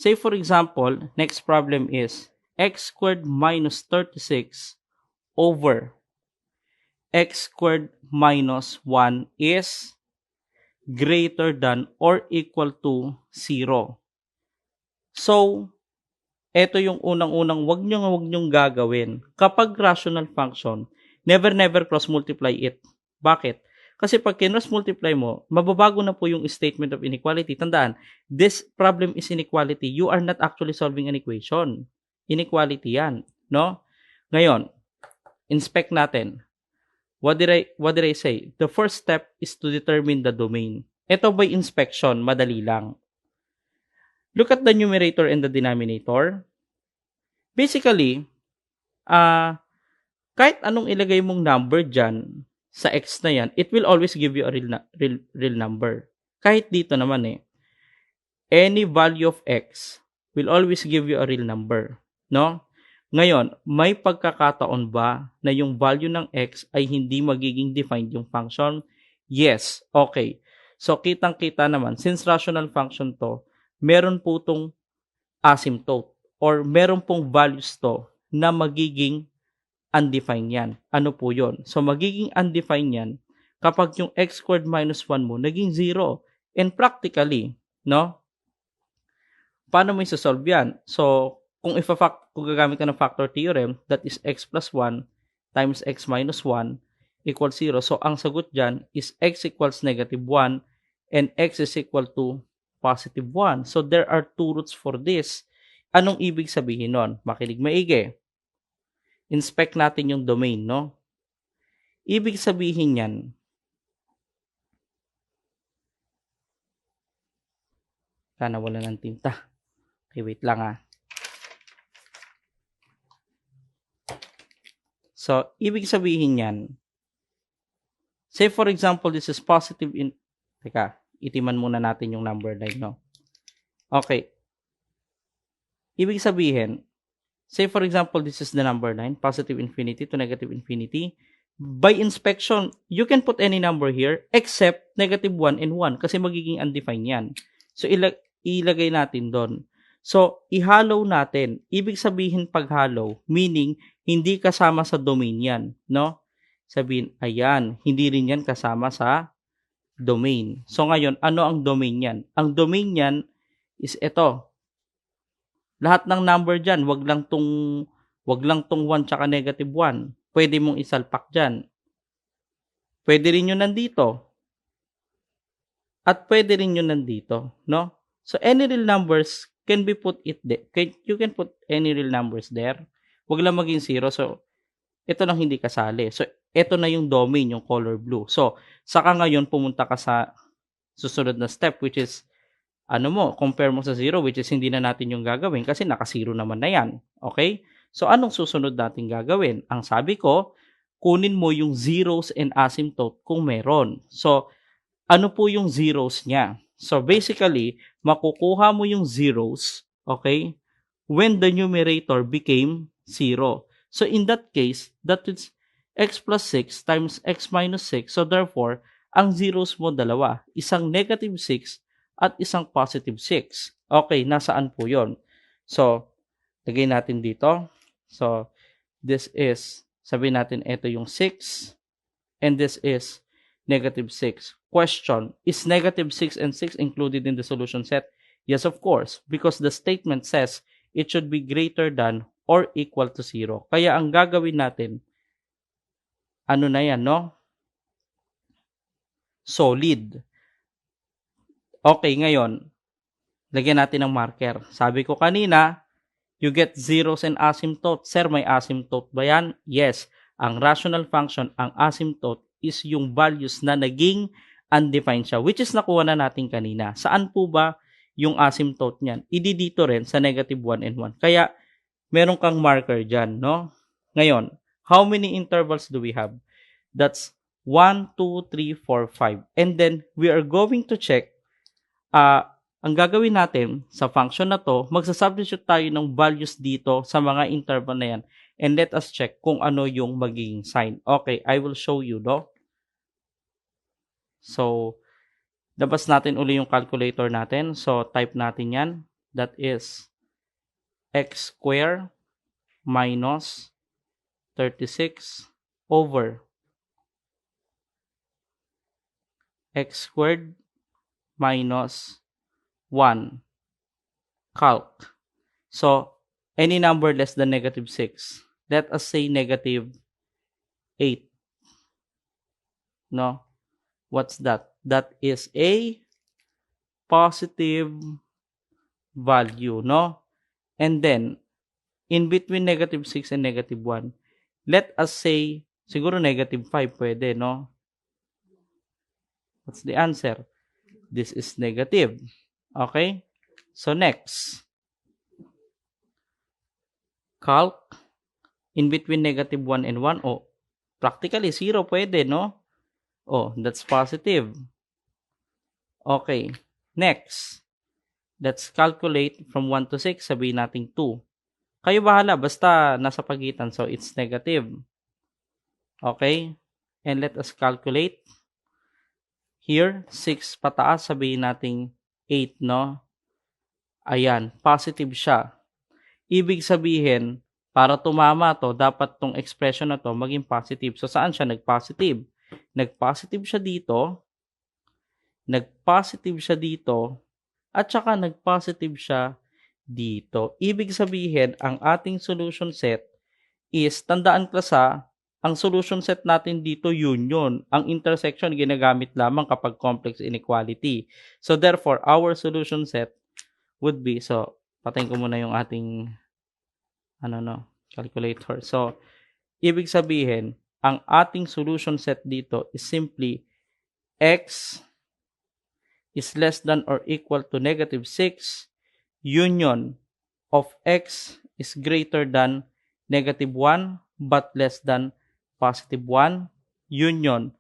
Say for example, next problem is x squared minus 36 over x squared minus 1 is greater than or equal to 0. So, ito yung unang-unang wag nyong gagawin. Kapag rational function, never cross multiply it. Bakit? Kasi pag cross multiply mo, mababago na po yung statement of inequality. Tandaan, this problem is inequality. You are not actually solving an equation. Inequality yan, no? Ngayon, inspect natin. What did I say? The first step is to determine the domain. Ito by inspection, madali lang. Look at the numerator and the denominator. Basically, kahit anong ilagay mong number dyan sa x na yan, it will always give you a real number. Kahit dito naman any value of x will always give you a real number. No? Ngayon, may pagkakataon ba na yung value ng x ay hindi magiging defined yung function? Yes. Okay. So, kitang-kita naman, since rational function to, meron po itong asymptote or meron pong values to na magiging undefined yan. Ano po yon? So, magiging undefined yan kapag yung x squared minus 1 mo naging 0. And practically, no? Paano mo isa-solve yan? So, kung gagamit ka ng factor theorem, that is x plus 1 times x minus 1 equals 0. So, ang sagot dyan is x equals negative 1 and x is equal to positive 1. So, there are two roots for this. Anong ibig sabihin nun? Makinig maigi. Inspect natin yung domain, no? Ibig sabihin yan, nawala ng tinta. Okay, wait lang ah. So, ibig sabihin yan, say for example, this is positive in, teka, itiman muna natin yung number line, no? Okay. Ibig sabihin, say for example, this is the number line, positive infinity to negative infinity. By inspection, you can put any number here except negative 1 and 1 kasi magiging undefined yan. So, ilagay natin doon. So, ihalo natin. Ibig sabihin paghalo, meaning, hindi kasama sa domain yan, no? Sabihin, ayan, hindi rin yan kasama sa domain. So, ngayon, ano ang domain yan? Ang domain yan is ito. Lahat ng number dyan, wag lang tong 1 tsaka negative 1. Pwede mong isalpak dyan. Pwede rin yun nandito. At pwede rin yun nandito, no? So, any real numbers can be put it there. You can put any real numbers there. Wag lang maging 0. So, ito lang hindi kasali. So, ito na yung domain, yung color blue. So, saka ngayon pumunta ka sa susunod na step which is compare mo sa 0 which is hindi na natin yung gagawin kasi naka-0 naman na yan. Okay? So, anong susunod natin gagawin? Ang sabi ko, kunin mo yung zeros and asymptote kung meron. So, ano po yung zeros niya? So, basically, makukuha mo yung zeros, okay, when the numerator became 0. So, in that case, that is x plus 6 times x minus 6. So, therefore, ang zeros mo dalawa. Isang negative 6 at isang positive 6. Okay, nasaan po yon? So, lagay natin dito. So, this is, sabihin natin, ito yung 6. And this is negative 6. Question, is negative 6 and 6 included in the solution set? Yes, of course, because the statement says it should be greater than or equal to 0. Kaya ang gagawin natin, ano na yan, no? Solid. Okay, ngayon, lagyan natin ng marker. Sabi ko kanina, you get zeros and asymptote. Sir, may asymptote ba yan? Yes. Ang rational function, ang asymptote, is yung values na naging undefined siya, which is nakuha na natin kanina. Saan po ba yung asymptote niyan? Idi dito rin sa negative 1 and 1. Kaya, meron kang marker dyan, no? Ngayon, how many intervals do we have? That's 1, 2, 3, 4, 5. And then, we are going to check, ang gagawin natin sa function na to, magsasubstitute tayo ng values dito sa mga interval na yan. And let us check kung ano yung magiging sign. Okay, I will show you, no? So, labas natin uli yung calculator natin. So, type natin yan. That is x squared minus 36 over x squared minus 1 calc. So, any number less than negative 6. Let us say negative 8. No? What's that? That is a positive value, no? And then, in between negative 6 and negative 1, let us say, siguro negative 5 pwede, no? What's the answer? This is negative. Okay? So, next. Calc, in between negative 1 and 1, practically 0 pwede, no? That's positive. Okay. Next. Let's calculate from 1 to 6. Sabihin natin 2. Kayo bahala. Basta nasa pagitan. So, it's negative. Okay. And let us calculate. Here, 6 pataas. Sabihin natin 8, no? Ayan. Positive siya. Ibig sabihin, para tumama to, dapat tong expression na to maging positive. So, saan siya nag-positive? Nag-positive siya dito, nag-positive siya dito, at saka nag-positive siya dito. Ibig sabihin, ang ating solution set is, tandaan klasa, ang solution set natin dito union. Ang intersection ginagamit lamang kapag complex inequality. So, therefore, our solution set would be, so, patayin ko muna yung ating, calculator. So, ibig sabihin, ang ating solution set dito is simply x is less than or equal to negative 6 union of x is greater than negative 1 but less than positive 1 union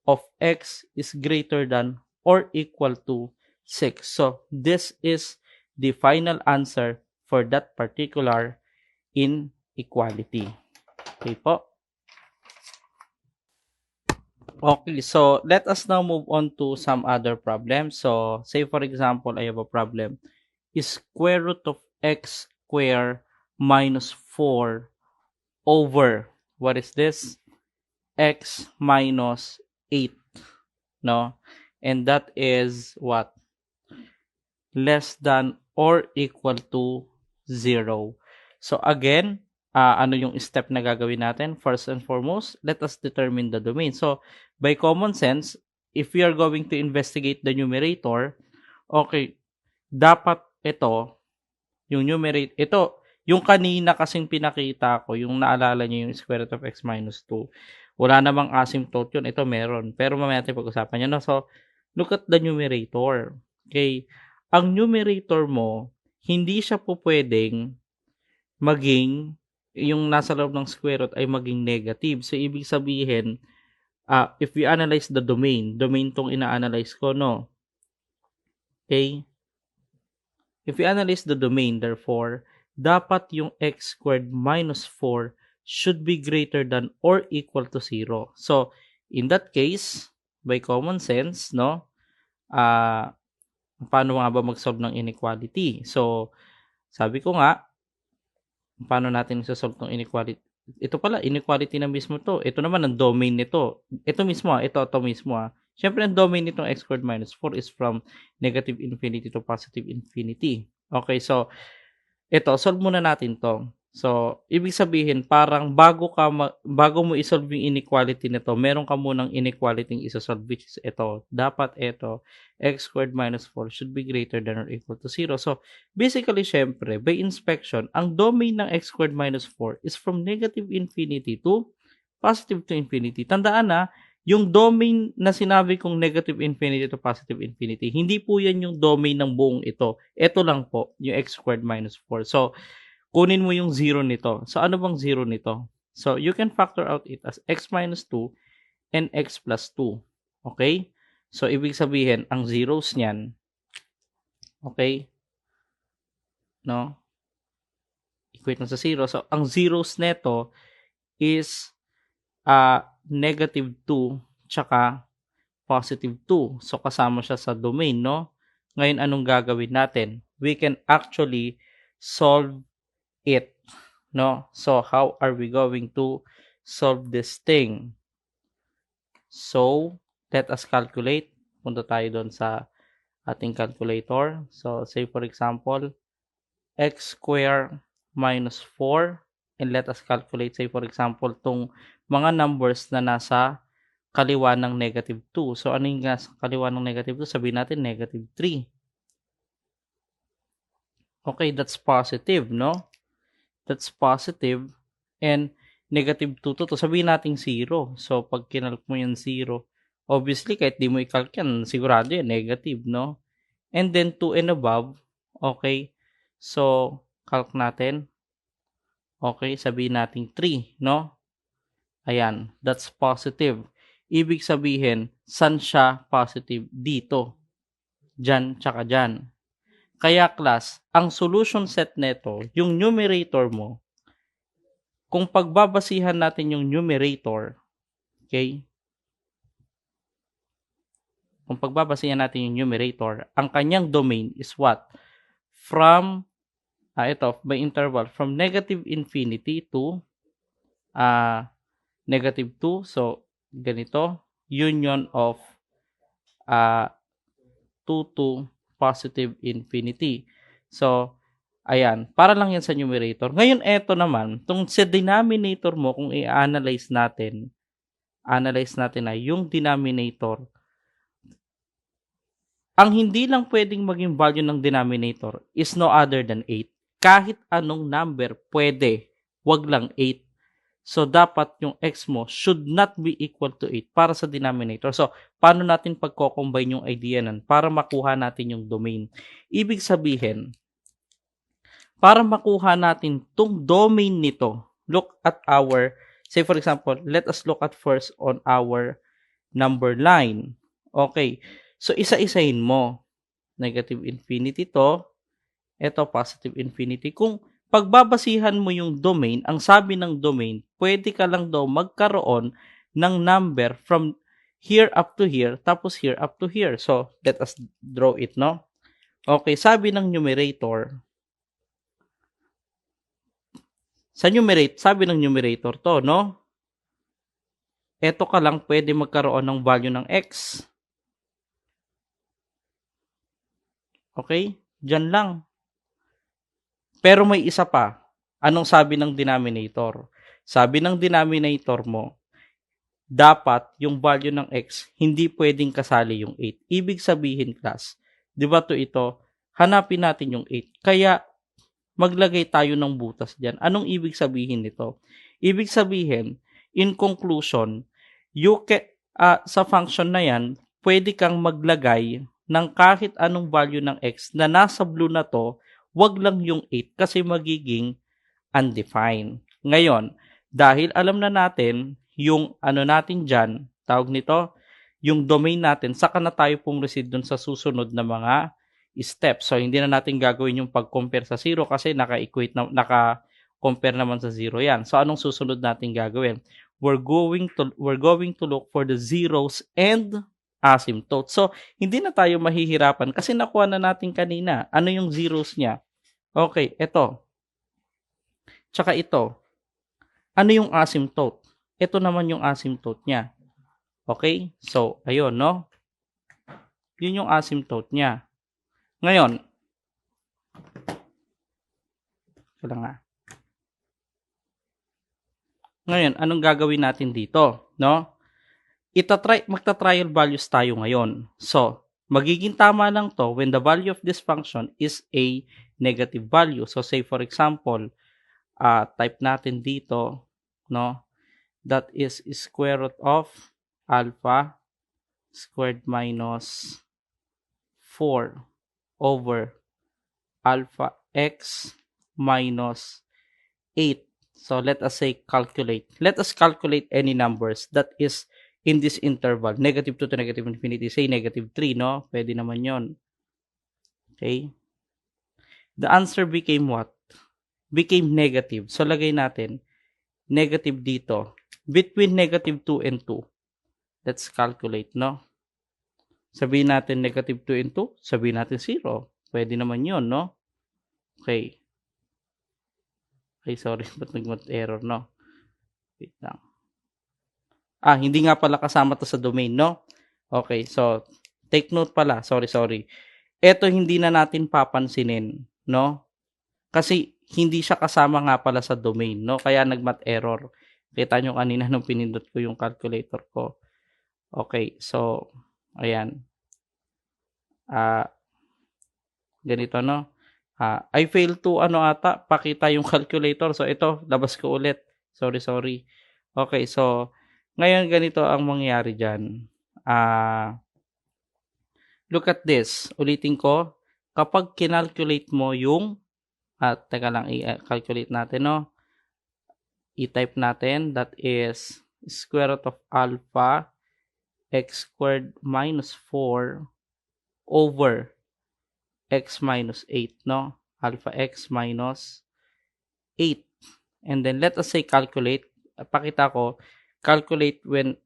of x is greater than or equal to 6. So, this is the final answer for that particular inequality. Okay po. Okay, so let us now move on to some other problems. So, say for example, I have a problem. Is square root of x squared minus 4 over, what is this? X minus 8, no? And that is what? Less than or equal to 0. So again, ano yung step na gagawin natin? First and foremost, let us determine the domain. So, by common sense, if we are going to investigate the numerator, okay, dapat ito, yung numerator, ito, yung kanina kasing pinakita ko, yung naalala nyo yung square root of x minus 2, wala namang asymptote yun. Ito meron. Pero mamaya natin pag-usapan yan. No? So, look at the numerator. Okay. Ang numerator mo, hindi siya po pwedeng maging, yung nasa loob ng square root ay maging negative. So, ibig sabihin, if we analyze the domain tong ina-analyze ko, no? Okay? If we analyze the domain, therefore, dapat yung x squared minus 4 should be greater than or equal to 0. So, in that case, by common sense, no? Paano nga ba mag-solve ng inequality? So, sabi ko nga, paano natin isa-solve ng inequality? Ito pala, inequality na mismo to. Ito naman ang domain nito. Ito mismo, ito mismo. Siyempre, ang domain nitong x squared minus 4 is from negative infinity to positive infinity. Okay, so, ito, solve muna natin to. So, ibig sabihin, parang bago mo isolve yung inequality nito, meron ka munang inequality yung isa-solve, which is ito. Dapat ito, x squared minus 4 should be greater than or equal to 0. So, basically, syempre, by inspection, ang domain ng x squared minus 4 is from negative infinity to positive to infinity. Tandaan na, yung domain na sinabi kong negative infinity to positive infinity, hindi po yan yung domain ng buong ito. Ito lang po, yung x squared minus 4. So, kunin mo yung 0 nito. So, ano bang 0 nito? So, you can factor out it as x minus 2 and x plus 2. Okay? So, ibig sabihin, ang zeros niyan, okay? No? Equate na sa 0. So, ang zeros neto is negative 2 tsaka positive 2. So, kasama siya sa domain, no? Ngayon, anong gagawin natin? We can actually solve it, no? So, how are we going to solve this thing? So, let us calculate. Punta tayo doon sa ating calculator. So, say for example, x squared minus 4. And let us calculate, say for example, tong mga numbers na nasa kaliwa ng negative 2. So, ano yung nasa kaliwa ng negative 2? Sabihin natin negative 3. Okay, that's positive, no? That's positive. And negative 2 to. Sabihin natin 0. So, pag kinalk mo yung 0, obviously, kahit di mo i-calc yan, sigurado yan, negative, no? And then, 2 and above, okay? So, calc natin. Okay, sabihin natin 3, no? Ayan, that's positive. Ibig sabihin, saan siya positive? Dito. Diyan, tsaka diyan. Kaya class, ang solution set neto, yung numerator mo, kung pagbabasihan natin yung numerator, okay? Kung pagbabasihan natin yung numerator, ang kanyang domain is what? From, ito, by interval, from negative infinity to negative 2. So, ganito, union of 2 to positive infinity. So, ayan, para lang yan sa numerator. Ngayon, eto naman, itong sa denominator mo, kung i-analyze natin na yung denominator, ang hindi lang pwedeng maging value ng denominator is no other than 8. Kahit anong number, pwede. Wag lang 8. So, dapat yung x mo should not be equal to 8 para sa denominator. So, paano natin pagko-combine yung idea nun para makuha natin yung domain? Ibig sabihin, para makuha natin tong domain nito, look at our, say for example, let us look at first on our number line. Okay. So, isa-isahin mo. Negative infinity to. Ito, positive infinity. Kung pagbabasihan mo yung domain, ang sabi ng domain, pwede ka lang daw magkaroon ng number from here up to here, tapos here up to here. So, let us draw it, no? Okay, sabi ng numerator, sabi ng numerator to, no? Ito ka lang pwede magkaroon ng value ng x. Okay? Diyan lang. Pero may isa pa. Anong sabi ng denominator? Sabi ng denominator mo, dapat yung value ng x, hindi pwedeng kasali yung 8. Ibig sabihin, class, di ba to ito, hanapin natin yung 8. Kaya, maglagay tayo ng butas dyan. Anong ibig sabihin nito? Ibig sabihin, in conclusion, sa function na yan, pwede kang maglagay ng kahit anong value ng x na nasa blue na to, wag lang yung 8 kasi magiging undefined. Ngayon, dahil alam na natin yung ano natin dyan, tawag nito, yung domain natin, saka na tayo proceed dun sa susunod na mga steps. So, hindi na natin gagawin yung pag-compare sa 0 kasi naka-compare naman sa 0 yan. So, anong susunod natin gagawin? We're going to look for the zeros and asymptote. So, hindi na tayo mahihirapan kasi nakuha na natin kanina. Ano yung zeros niya? Okay, ito. Tsaka ito. Ano yung asymptote? Ito naman yung asymptote niya. Okay? So, ayun, no? Yun yung asymptote niya. Ngayon, anong gagawin natin dito, no? Magta-trial values tayo ngayon. So, magiging tama lang to when the value of this function is a negative value. So, say for example, type natin dito, no? That is square root of alpha squared minus 4 over alpha x minus 8. So, let us say calculate. Let us calculate any numbers that is in this interval. Negative 2 to negative infinity. Say negative 3, no? Pwede naman yon. Okay? The answer became what? Became negative. So, lagay natin negative dito. Between negative 2 and 2. Let's calculate, no? Sabihin natin negative 2 and 2. Sabihin natin 0. Pwede naman yon, no? Okay. Ay, sorry. Ba't nag-error, no? Wait lang. Hindi nga pala kasama to sa domain, no? Okay, so, take note pala. Sorry. Ito hindi na natin papansinin, no? Kasi, hindi siya kasama nga pala sa domain, no? Kaya nag-math error. Kita nyo kanina nung pinindot ko yung calculator ko. Okay, so, ayan. Ganito, no? I failed to, pakita yung calculator. So, ito, labas ko ulit. Sorry. Okay, so, ngayon ganito ang mangyayari dyan. Look at this. Ulitin ko. Kapag kinalculate mo yung, teka lang, i-calculate natin, no? I-type natin, that is square root of alpha x squared minus 4 over x minus 8, no? Alpha x minus 8. And then, let us say calculate. Pakita ko, calculate when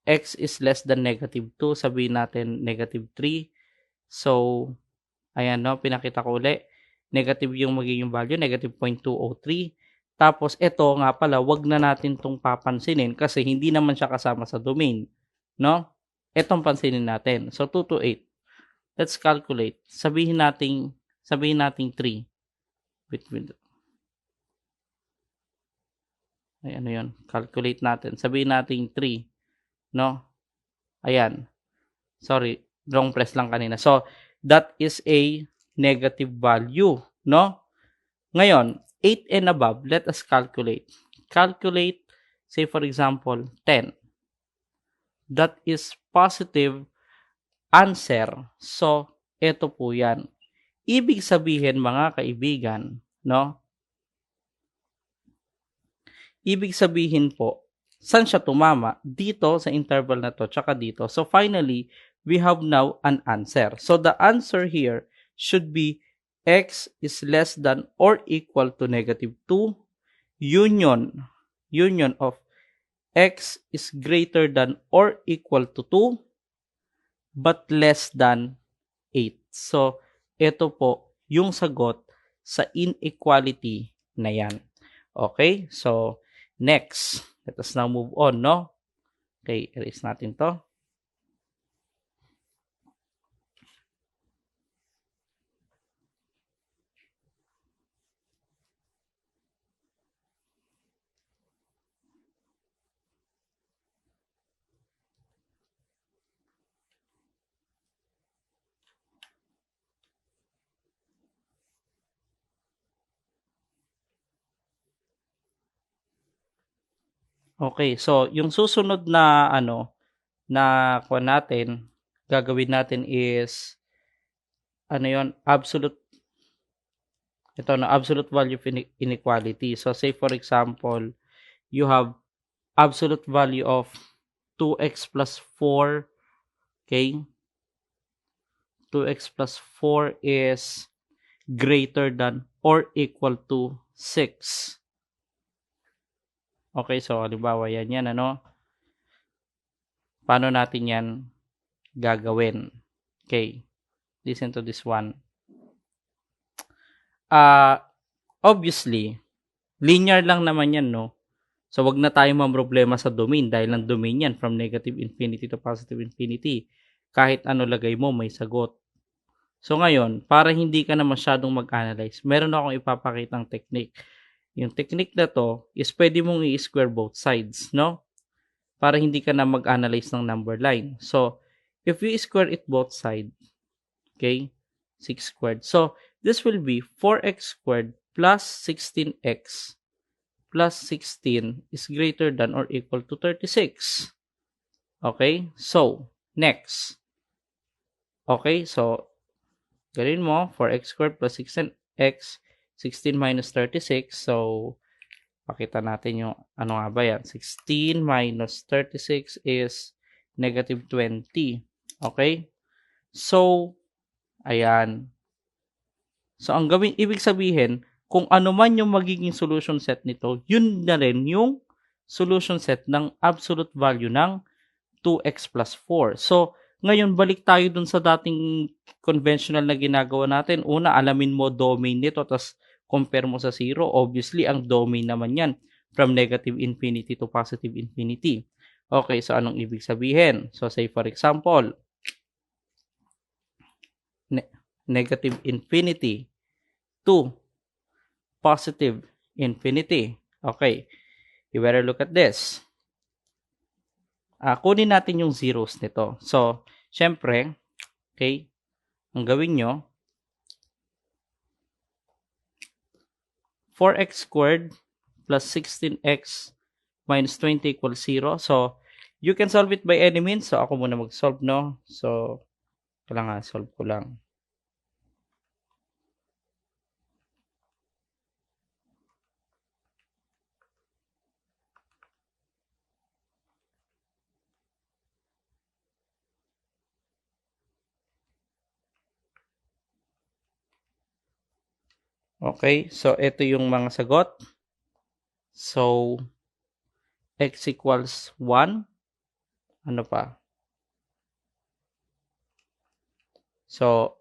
x is less than negative 2. Sabihin natin negative 3. So, ayan, no? Pinakita ko ulit. Negative yung magiging value, negative 0.203. Tapos, ito nga pala, wag na natin itong papansinin kasi hindi naman siya kasama sa domain. No? Itong pansinin natin. So, 2 to 8. Let's calculate. Sabihin natin 3. Ay, ano yun? Calculate natin. Sabihin natin 3. No? Ayan. Sorry. Wrong press lang kanina. So, that is a negative value. No? Ngayon, 8 and above, let us calculate. Calculate say for example, 10. That is positive answer. So, ito po yan. Ibig sabihin mga kaibigan, no? Ibig sabihin po, saan siya tumama? Dito sa interval na to, tsaka dito. So, finally, we have now an answer. So, the answer here should be x is less than or equal to negative 2 union of x is greater than or equal to 2 but less than 8. So, ito po yung sagot sa inequality na yan. Okay? So, next. Let us now move on, no? Okay, erase natin to. Okay, so yung susunod na na kuha natin, gagawin natin is absolute value of inequality. So say for example, you have absolute value of 2x plus 4, okay? 2x plus 4 is greater than or equal to 6. Okay, so halimbawa yan, Paano natin yan gagawin? Okay, listen to this one. Obviously, linear lang naman yan, no? So, wag na tayong mamroblema sa domain dahil ang domain yan from negative infinity to positive infinity. Kahit ano lagay mo, may sagot. So, ngayon, para hindi ka na masyadong mag-analyze, meron akong ipapakitang technique. Yung technique na to is pwede mong i-square both sides, no? Para hindi ka na mag-analyze ng number line. So, if we square it both sides, okay, 6 squared. So, this will be 4x squared plus 16x plus 16 is greater than or equal to 36. Okay? So, next. Okay? So, gawin mo, 4x squared plus 16x, 16 minus 36. So, pakita natin yung, ano nga ba yan? 16 minus 36 is negative 20. Okay? So, ayan. So, ang gawin, ibig sabihin, kung ano man yung magiging solution set nito, yun na rin yung solution set ng absolute value ng 2x plus 4. So, ngayon, balik tayo dun sa dating conventional na ginagawa natin. Una, alamin mo domain nito, tapos compare mo sa 0. Obviously, ang domain naman yan from negative infinity to positive infinity. Okay, so anong ibig sabihin? So, say for example, negative infinity to positive infinity. Okay, you better look at this. Kunin natin yung zeros nito. So, syempre, okay, ang gawin nyo, 4x squared plus 16x minus 20 equals 0. So, you can solve it by any means. So, ako muna mag-solve, no? So, kailangan solve ko lang. Okay, so ito yung mga sagot. So, x equals 1. Ano pa? So,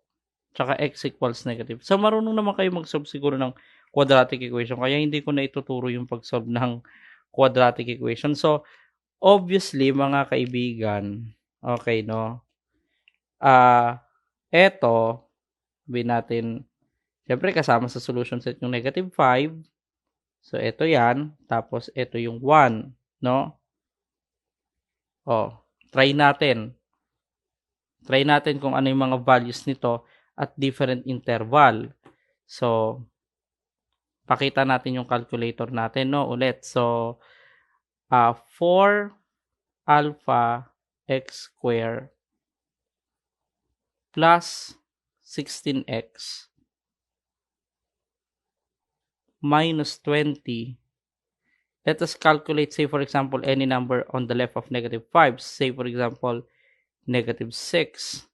tsaka x equals negative. So, marunong naman kayo mag-solve siguro ng quadratic equation. Kaya hindi ko na ituturo yung pag-solve ng quadratic equation. So, obviously, mga kaibigan, okay, no? Eto, sabihin natin, syempre kasama sa solution set yung negative 5. So, ito yan. Tapos, ito yung 1. No? Try natin. Try natin kung ano yung mga values nito at different interval. So, pakita natin yung calculator natin, no? Ulit. So, 4 alpha x square plus 16x minus 20. Let us calculate, say for example, any number on the left of negative 5. Say for example, negative 6.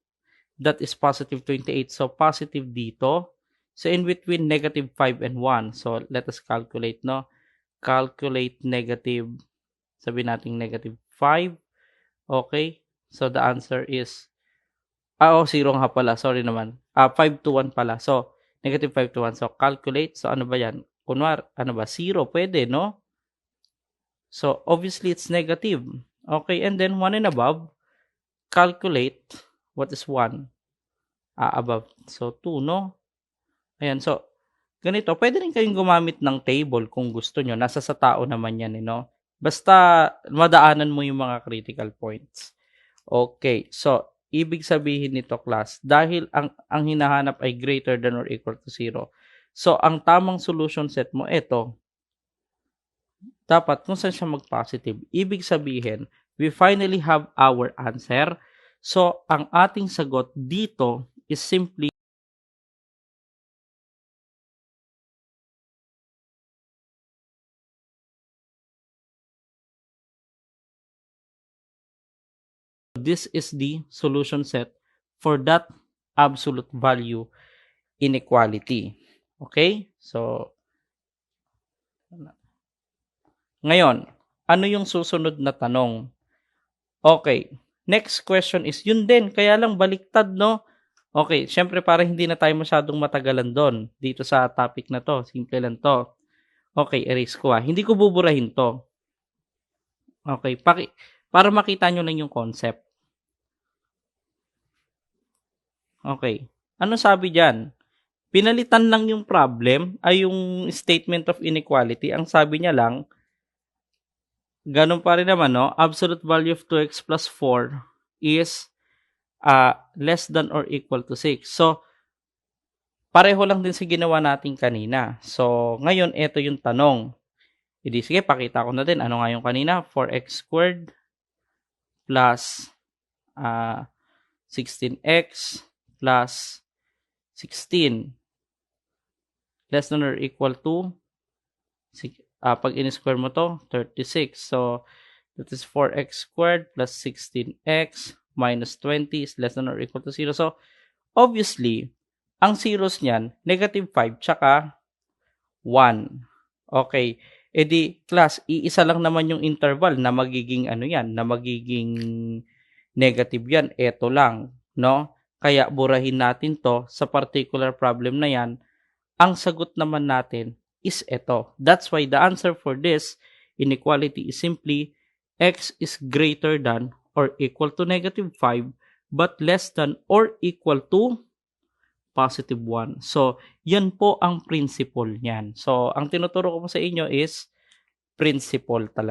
That is positive 28. So, positive dito. So, in between negative 5 and 1. So, let us calculate, no? Calculate negative, sabihin natin negative 5. Okay? So, the answer is, 0 nga pala. Sorry naman. 5 to 1 pala. So, negative 5 to 1. So, calculate. So, ano ba yan? Kunwar, ano ba? 0. Pwede, no? So, obviously, it's negative. Okay, and then 1 and above, calculate what is 1 above. So, 2, no? Ayan, so, ganito. Pwede rin kayong gumamit ng table kung gusto nyo. Nasa sa tao naman yan, no? Basta, madaanan mo yung mga critical points. Okay, so, ibig sabihin nito, class, dahil ang hinahanap ay greater than or equal to 0. So, ang tamang solution set mo, ito, dapat kung saan siya mag-positive. Ibig sabihin, we finally have our answer. So, ang ating sagot dito is simply this is the solution set for that absolute value inequality. Okay? So, ngayon, ano yung susunod na tanong? Okay. Next question is, yun din, kaya lang baliktad, no? Okay, syempre para hindi na tayo masyadong matagalan doon dito sa topic na to. Simple lang to. Okay, erase ko Hindi ko buburahin to. Okay, para makita nyo lang yung concept. Okay, ano sabi dyan? Pinalitan lang yung problem ay yung statement of inequality. Ang sabi niya lang, ganun pa rin naman, no? Absolute value of 2x plus 4 is less than or equal to 6. So, pareho lang din sa ginawa natin kanina. So, ngayon, ito yung tanong. Sige, pakita ko na din. Ano nga yung kanina? 4x squared plus 16x plus 16 less than or equal to pag in-square mo to, 36. So, that is 4x squared plus 16x minus 20 is less than or equal to 0. So, obviously, ang zeros niyan, negative 5 tsaka 1. Okay. E di, class, iisa lang naman yung interval na magiging na magiging negative yan. Ito lang, no? Kaya burahin natin to sa particular problem na yan. Ang sagot naman natin is ito. That's why the answer for this inequality is simply x is greater than or equal to negative 5 but less than or equal to positive 1. So, yan po ang principle niyan. So, ang tinuturo ko po sa inyo is principle talaga.